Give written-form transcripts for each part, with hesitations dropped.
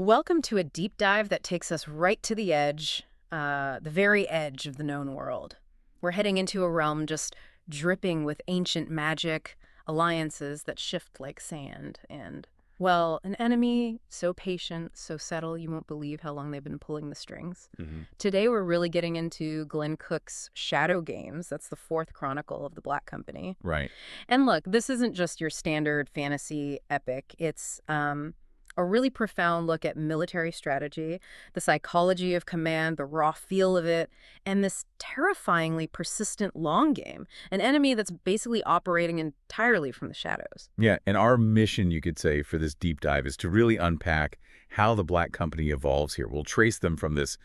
Welcome to a deep dive that takes us right to the edge, the very edge of the known world. We're heading into a realm just dripping with ancient magic, alliances that shift like sand, and, well, an enemy so patient, so subtle, you won't believe how long they've been pulling the strings. Today we're really getting into Glen Cook's Shadow Games. That's the fourth chronicle of the Black Company. Right. And look, this isn't just your standard fantasy epic. It's a really profound look at military strategy, the psychology of command, the raw feel of it, and this terrifyingly persistent long game, an enemy that's basically operating entirely from the shadows. Yeah, and our mission, you could say, for this deep dive is to really unpack how the Black Company evolves here. We'll trace them from this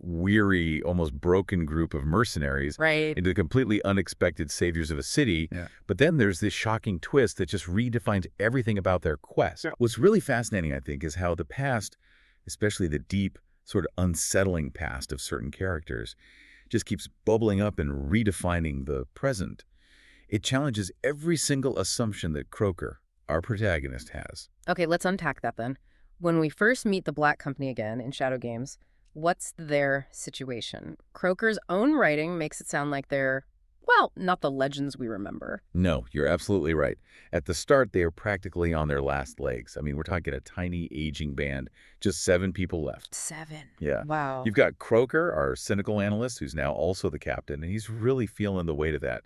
weary, almost broken group of mercenaries Right. into the completely unexpected saviors of a city. Yeah. But then there's this shocking twist that just redefines everything about their quest. Yeah. What's really fascinating, I think, is how the past, especially the deep, sort of unsettling past of certain characters, just keeps bubbling up and redefining the present. It challenges every single assumption that Croaker, our protagonist, has. Okay, let's unpack that then. When we first meet the Black Company again in Shadow Games, what's their situation? Croker's own writing makes it sound like they're, well, not the legends we remember. No, you're absolutely right. At the start, they are practically on their last legs. I mean, we're talking a tiny, aging band, just 7 people left. 7. Yeah. Wow. You've got Croaker, our cynical analyst, who's now also the captain, and he's really feeling the weight of that.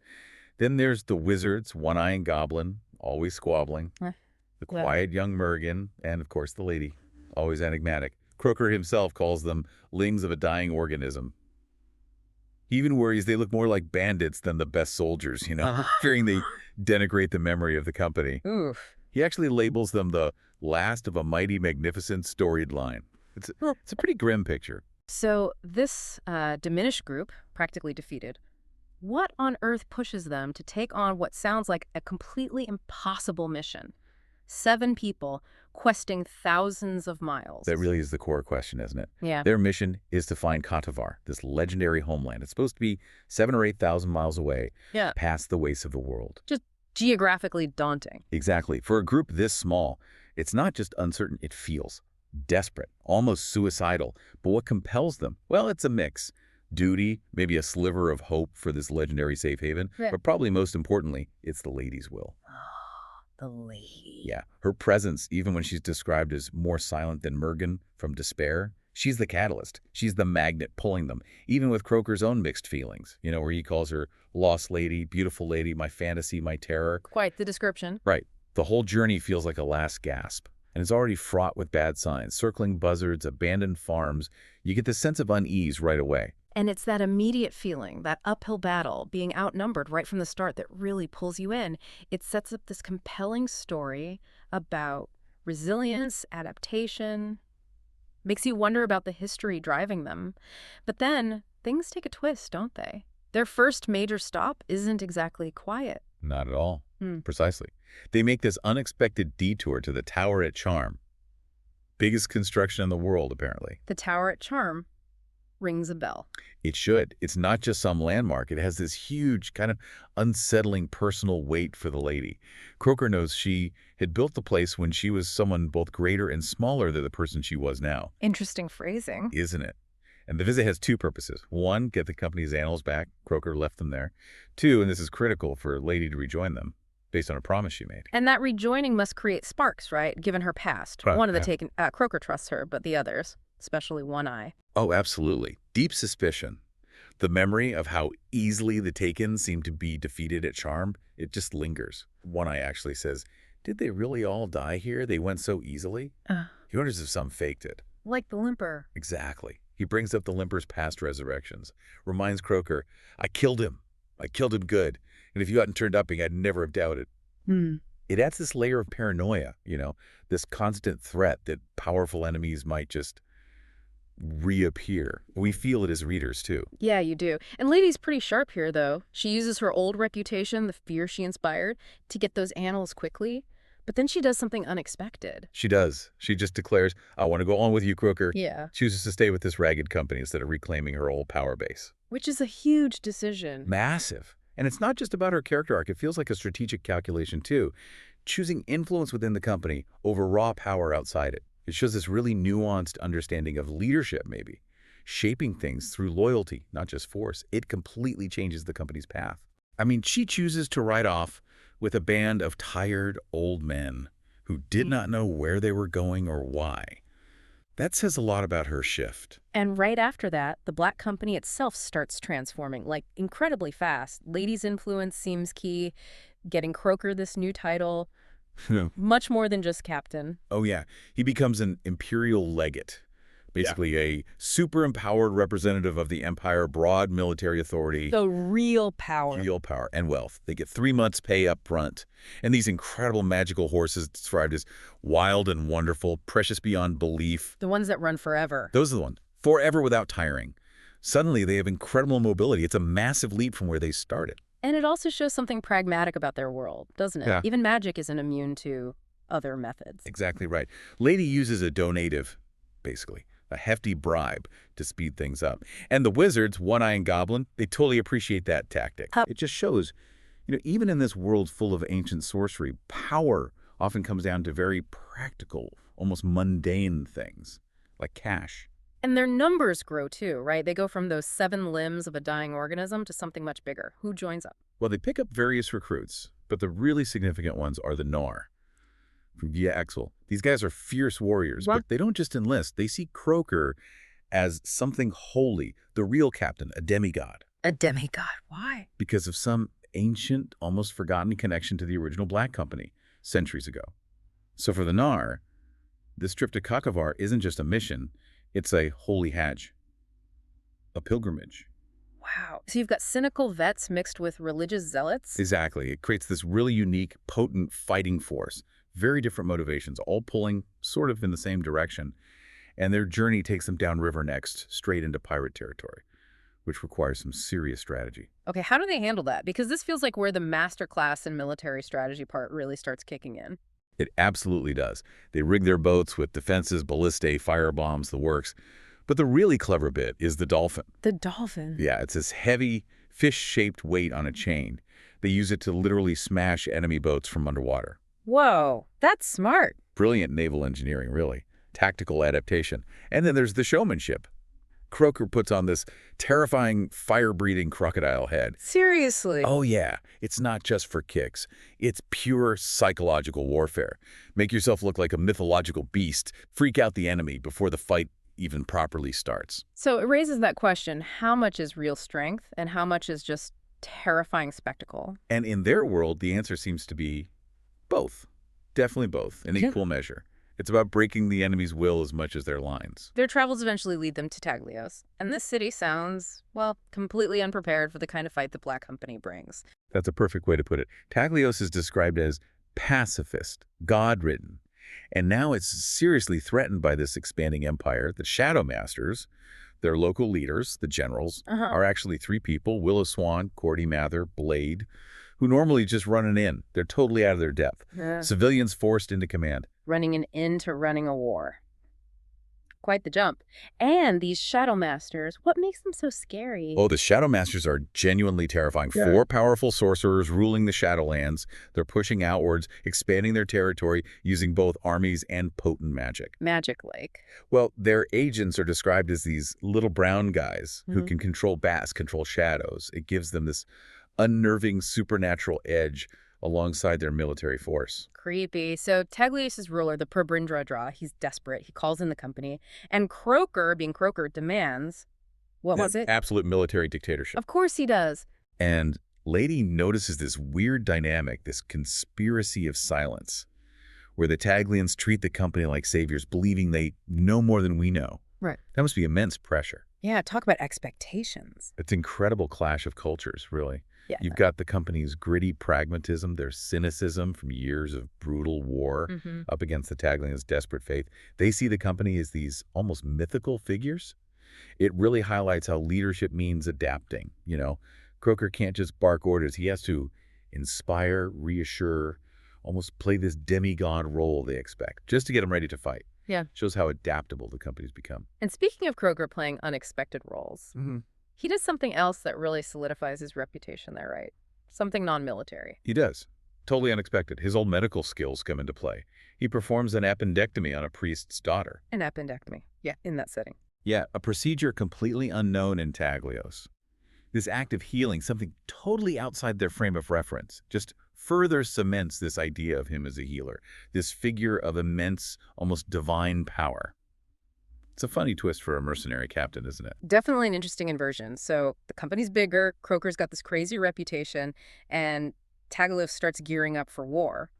Then there's the wizards, One-Eye and Goblin, always squabbling. Eh, The well. quiet young Mergen, and of course the lady, always enigmatic. Croaker himself calls them lings of a dying organism. He even worries they look more like bandits than the best soldiers, fearing they denigrate the memory of the company. Oof. He actually labels them the last of a mighty, magnificent storied line. It's a pretty grim picture. So this diminished group, practically defeated, what on earth pushes them to take on what sounds like a completely impossible mission? 7 people questing thousands of miles. That really is the core question, isn't it? Yeah. Their mission is to find Katavar, this legendary homeland. It's supposed to be 7,000 or 8,000 miles away, Yeah. past the wastes of the world. Just geographically daunting. Exactly. For a group this small, it's not just uncertain, it feels desperate, almost suicidal. But what compels them? Well, it's a mix. Duty, maybe a sliver of hope for this legendary safe haven, Yeah. but probably most importantly, it's the lady's will. The lady. Yeah, her presence, even when she's described as more silent than Mergen from despair, she's the catalyst. She's the magnet pulling them, even with Croaker's own mixed feelings, where he calls her lost lady, beautiful lady, my fantasy, my terror. Quite the description. Right. The whole journey feels like a last gasp, and it's already fraught with bad signs, circling buzzards, abandoned farms. You get the sense of unease right away. And it's that immediate feeling, that uphill battle, being outnumbered right from the start that really pulls you in. It sets up this compelling story about resilience, adaptation, makes you wonder about the history driving them. But then things take a twist, don't they? Their first major stop isn't exactly quiet. Not at all. Precisely. They make this unexpected detour to the tower at Charm. Biggest construction in the world, apparently. The tower at Charm rings a bell. It should. It's not just some landmark. It has this huge, kind of unsettling personal weight for the lady. Croaker knows she had built the place when she was someone both greater and smaller than the person she was now. Interesting phrasing. Isn't it? And the visit has 2 purposes. 1, get the company's annals back. Croaker left them there. 2, and this is critical for Lady to rejoin them, based on a promise she made. And that rejoining must create sparks, right? Given her past. Right, One of the yeah. taken, Croaker trusts her, but the others, especially One-Eye. Oh, absolutely. Deep suspicion. The memory of how easily the Taken seemed to be defeated at Charm, it just lingers. One-Eye actually says, did they really all die here? They went so easily? He wonders if some faked it. Like the limper. Exactly. He brings up the Limper's past resurrections. Reminds Croaker, I killed him. I killed him good. And if you hadn't turned up, I'd never have doubted. It adds this layer of paranoia, this constant threat that powerful enemies might just reappear. We feel it as readers, too. Yeah, you do. And Lady's pretty sharp here, though. She uses her old reputation, the fear she inspired, to get those annals quickly. But then she does something unexpected. She does. She just declares, I want to go on with you, Croaker. Yeah. Chooses to stay with this ragged company instead of reclaiming her old power base. Which is a huge decision. Massive. And it's not just about her character arc. It feels like a strategic calculation, too. Choosing influence within the company over raw power outside it. It shows this really nuanced understanding of leadership, maybe, shaping things through loyalty, not just force. It completely changes the company's path. I mean, she chooses to ride off with a band of tired old men who did not know where they were going or why. That says a lot about her shift. And right after that, the Black Company itself starts transforming, like incredibly fast. Lady's influence seems key, getting Croaker this new title, much more than just captain. Oh, yeah. He becomes an imperial legate, basically a super-empowered representative of the empire, broad military authority. The real power. Real power and wealth. They get 3 months' pay up front. And these incredible magical horses described as wild and wonderful, precious beyond belief. The ones that run forever. Those are the ones. Forever without tiring. Suddenly, they have incredible mobility. It's a massive leap from where they started. And it also shows something pragmatic about their world, doesn't it? Yeah. Even magic isn't immune to other methods. Exactly right. Lady uses a donative, basically, a hefty bribe to speed things up. And the wizards, One-Eye and Goblin, they totally appreciate that tactic. It just shows, even in this world full of ancient sorcery, power often comes down to very practical, almost mundane things, like cash. And their numbers grow too, right? They go from those 7 limbs of a dying organism to something much bigger. Who joins up? Well, they pick up various recruits, but the really significant ones are the Gnar from Via Exel. These guys are fierce warriors, but they don't just enlist. They see Croaker as something holy, the real captain, a demigod. A demigod. Why? Because of some ancient, almost forgotten connection to the original Black Company centuries ago. So for the Gnar, this trip to Kakavar isn't just a mission, it's a holy hajj, a pilgrimage. Wow. So you've got cynical vets mixed with religious zealots? Exactly. It creates this really unique, potent fighting force. Very different motivations, all pulling sort of in the same direction. And their journey takes them downriver next, straight into pirate territory, which requires some serious strategy. Okay, how do they handle that? Because this feels like where the masterclass in military strategy part really starts kicking in. It absolutely does. They rig their boats with defenses, ballistae, firebombs, the works. But the really clever bit is the dolphin. The dolphin? Yeah, it's this heavy, fish-shaped weight on a chain. They use it to literally smash enemy boats from underwater. Whoa, that's smart. Brilliant naval engineering, really. Tactical adaptation. And then there's the showmanship. Croaker puts on this terrifying, fire-breathing crocodile head. Seriously? Oh, yeah. It's not just for kicks. It's pure psychological warfare. Make yourself look like a mythological beast. Freak out the enemy before the fight even properly starts. So it raises that question, how much is real strength and how much is just terrifying spectacle? And in their world, the answer seems to be both. Definitely both, in equal measure. It's about breaking the enemy's will as much as their lines. Their travels eventually lead them to Taglios. And this city sounds, well, completely unprepared for the kind of fight the Black Company brings. That's a perfect way to put it. Taglios is described as pacifist, God-ridden. And now it's seriously threatened by this expanding empire. The Shadowmasters, their local leaders, the generals, are actually 3 people, Willow Swan, Cordy Mather, Blade, who normally just run an inn. They're totally out of their depth. Civilians forced into command. Running an inn to running a war. Quite the jump. And these Shadowmasters, what makes them so scary? Oh, the Shadowmasters are genuinely terrifying. 4 powerful sorcerers ruling the Shadowlands. They're pushing outwards, expanding their territory, using both armies and potent magic. Magic-like. Well, their agents are described as these little brown guys who can control bats, control shadows. It gives them this unnerving supernatural edge alongside their military force. Creepy. So Taglios' ruler, the Perbrindra, he's desperate. He calls in the company. And Croaker, being Croaker, demands, what was it? Absolute military dictatorship. Of course he does. And Lady notices this weird dynamic, this conspiracy of silence, where the Taglians treat the company like saviors, believing they know more than we know. Right. That must be immense pressure. Yeah, talk about expectations. It's an incredible clash of cultures, really. Yeah. You've got the company's gritty pragmatism, their cynicism from years of brutal war up against the Taglians' desperate faith. They see the company as these almost mythical figures. It really highlights how leadership means adapting. Croaker can't just bark orders. He has to inspire, reassure, almost play this demigod role they expect, just to get them ready to fight. Yeah. Shows how adaptable the company's become. And speaking of Croaker playing unexpected roles, he does something else that really solidifies his reputation there, right? Something non-military. He does. Totally unexpected. His old medical skills come into play. He performs an appendectomy on a priest's daughter. An appendectomy. Yeah, in that setting. Yeah, a procedure completely unknown in Taglios. This act of healing, something totally outside their frame of reference, just further cements this idea of him as a healer, this figure of immense, almost divine power. It's a funny twist for a mercenary captain, isn't it? Definitely an interesting inversion. So the company's bigger, Croaker's got this crazy reputation, and Taglios starts gearing up for war.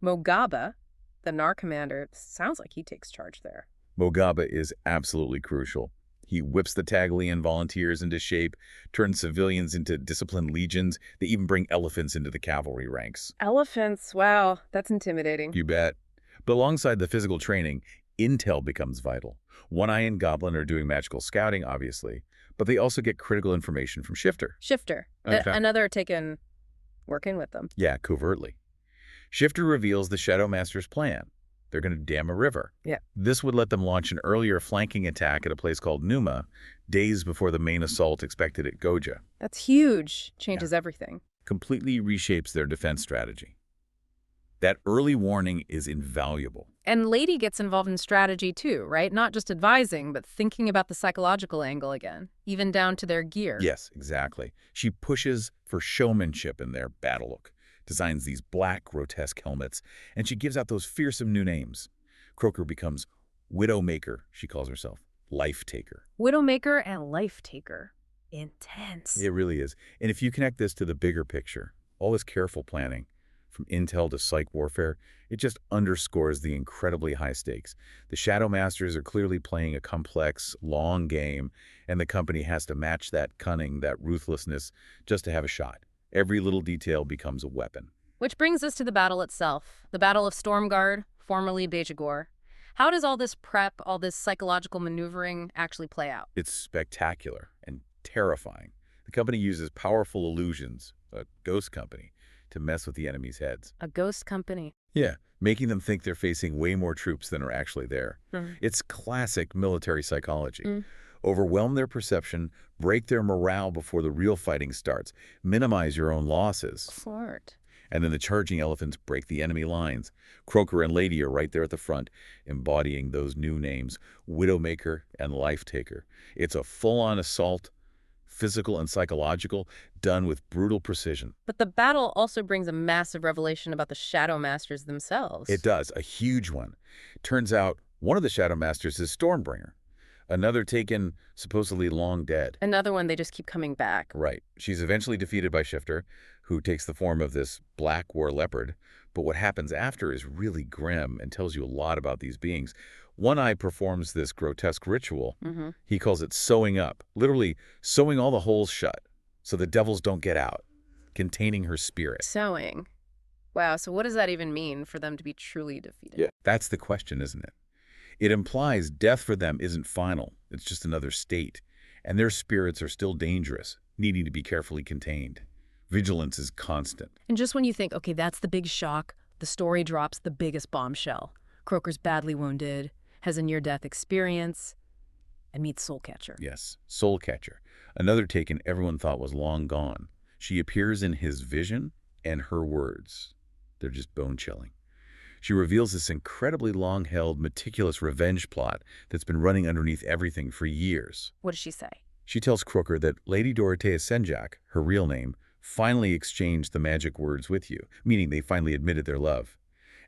Mogaba, the Nar commander, sounds like he takes charge there. Mogaba is absolutely crucial. He whips the Taglian volunteers into shape, turns civilians into disciplined legions. They even bring elephants into the cavalry ranks. Elephants, wow, that's intimidating. You bet. But alongside the physical training, intel becomes vital. One Eye and Goblin are doing magical scouting, obviously, but they also get critical information from Shifter. Shifter, another taken working with them. Yeah, covertly. Shifter reveals the Shadowmasters' plan. They're going to dam a river. Yeah. This would let them launch an earlier flanking attack at a place called Numa, days before the main assault expected at Goja. That's huge. Changes everything. Completely reshapes their defense strategy. That early warning is invaluable. And Lady gets involved in strategy too, right? Not just advising, but thinking about the psychological angle again, even down to their gear. Yes, exactly. She pushes for showmanship in their battle look, designs these black, grotesque helmets, and she gives out those fearsome new names. Croaker becomes Widowmaker, she calls herself, Life Taker. Widowmaker and Life Taker. Intense. It really is. And if you connect this to the bigger picture, all this careful planning, from intel to psych warfare, it just underscores the incredibly high stakes. The Shadowmasters are clearly playing a complex, long game, and the company has to match that cunning, that ruthlessness, just to have a shot. Every little detail becomes a weapon. Which brings us to the battle itself, the Battle of Stormguard, formerly Bejagor. How does all this prep, all this psychological maneuvering actually play out? It's spectacular and terrifying. The company uses powerful illusions, a ghost company, to mess with the enemy's heads. A ghost company. Yeah, making them think they're facing way more troops than are actually there. Mm. It's classic military psychology. Overwhelm their perception, break their morale before the real fighting starts, minimize your own losses. Smart. And then the charging elephants break the enemy lines. Croaker and Lady are right there at the front, embodying those new names, Widowmaker and Life Taker. It's a full-on assault, physical and psychological, done with brutal precision. But the battle also brings a massive revelation about the Shadowmasters themselves. It does, a huge one. Turns out one of the Shadowmasters is Stormbringer. Another taken, supposedly long dead. Another one, they just keep coming back. Right. She's eventually defeated by Shifter, who takes the form of this black war leopard. But what happens after is really grim and tells you a lot about these beings. One Eye performs this grotesque ritual. He calls it sewing up, literally sewing all the holes shut so the devils don't get out, containing her spirit. Sewing. Wow, so what does that even mean for them to be truly defeated? Yeah. That's the question, isn't it? It implies death for them isn't final. It's just another state. And their spirits are still dangerous, needing to be carefully contained. Vigilance is constant. And just when you think, okay, that's the big shock, the story drops the biggest bombshell. Croaker's badly wounded, has a near-death experience, and meets Soulcatcher. Yes, Soulcatcher. Another taken everyone thought was long gone. She appears in his vision and her words. They're just bone-chilling. She reveals this incredibly long-held, meticulous revenge plot that's been running underneath everything for years. What does she say? She tells Croaker that Lady Dorothea Senjak, her real name, finally exchanged the magic words with you, meaning they finally admitted their love.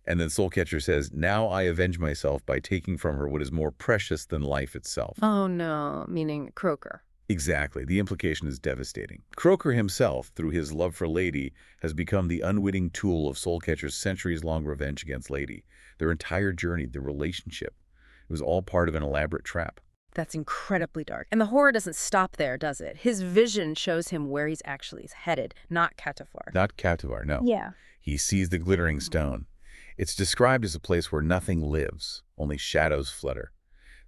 And then Soulcatcher says, now I avenge myself by taking from her what is more precious than life itself. Oh no, meaning Croaker. Exactly. The implication is devastating. Croaker himself, through his love for Lady, has become the unwitting tool of Soulcatcher's centuries-long revenge against Lady. Their entire journey, their relationship, it was all part of an elaborate trap. That's incredibly dark. And the horror doesn't stop there, does it? His vision shows him where he's actually headed, not Katavar. Not Katavar, no. Yeah. He sees the glittering stone. It's described as a place where nothing lives, only shadows flutter.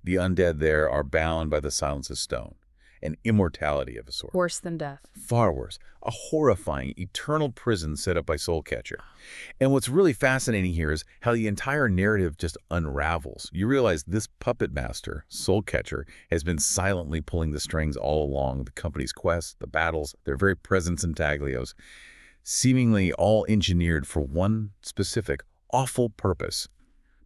The undead there are bound by the silence of stone. An immortality of a sort. Worse than death. Far worse. A horrifying, eternal prison set up by Soulcatcher. And what's really fascinating here is how the entire narrative just unravels. You realize this puppet master, Soulcatcher, has been silently pulling the strings all along the company's quest, the battles, their very presence in Taglios. seemingly all engineered for one specific, awful purpose,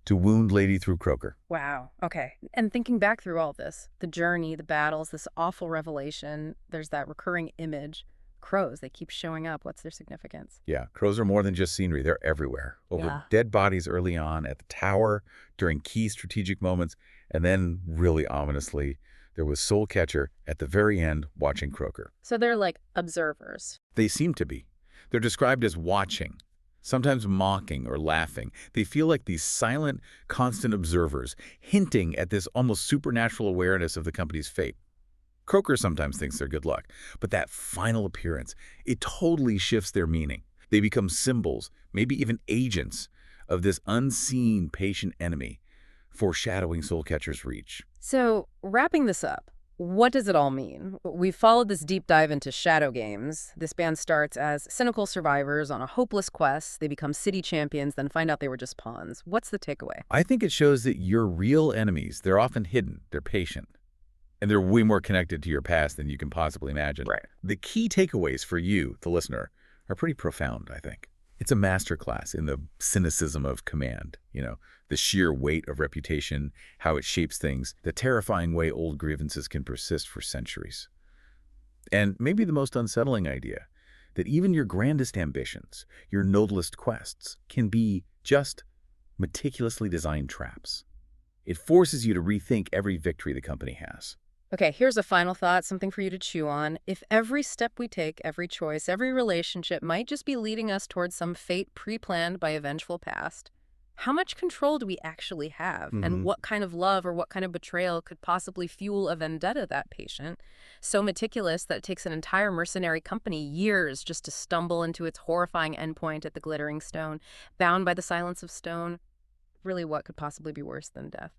to wound Lady through Croaker. Wow. Okay. And thinking back through all this, the journey, the battles, this awful revelation, there's that recurring image. Crows, they keep showing up. What's their significance? Yeah, crows are more than just scenery. They're everywhere. Over Yeah. dead bodies early on, at the tower, during key strategic moments, and then, really ominously, there was Soul Catcher at the very end watching Croaker. So they're like observers. They seem to be. They're described as watching, sometimes mocking or laughing. They feel like these silent, constant observers, hinting at this almost supernatural awareness of the company's fate. Croaker sometimes thinks they're good luck, but that final appearance, it totally shifts their meaning. They become symbols, maybe even agents, of this unseen patient enemy, foreshadowing Soulcatcher's reach. So, wrapping this up, what does it all mean? We've followed this deep dive into shadow games. This band starts as cynical survivors on a hopeless quest. They become city champions, then find out they were just pawns. What's the takeaway? I think it shows that your real enemies, they're often hidden, they're patient, and they're way more connected to your past than you can possibly imagine. Right. The key takeaways for you, the listener, are pretty profound, I think. It's a masterclass in the cynicism of command, the sheer weight of reputation, how it shapes things, the terrifying way old grievances can persist for centuries. And maybe the most unsettling idea, that even your grandest ambitions, your noblest quests, can be just meticulously designed traps. It forces you to rethink every victory the company has. Okay, here's a final thought, something for you to chew on. If every step we take, every choice, every relationship might just be leading us towards some fate pre-planned by a vengeful past, how much control do we actually have? And what kind of love or what kind of betrayal could possibly fuel a vendetta that patient, so meticulous that it takes an entire mercenary company years just to stumble into its horrifying endpoint at the glittering stone, bound by the silence of stone? Really, what could possibly be worse than death?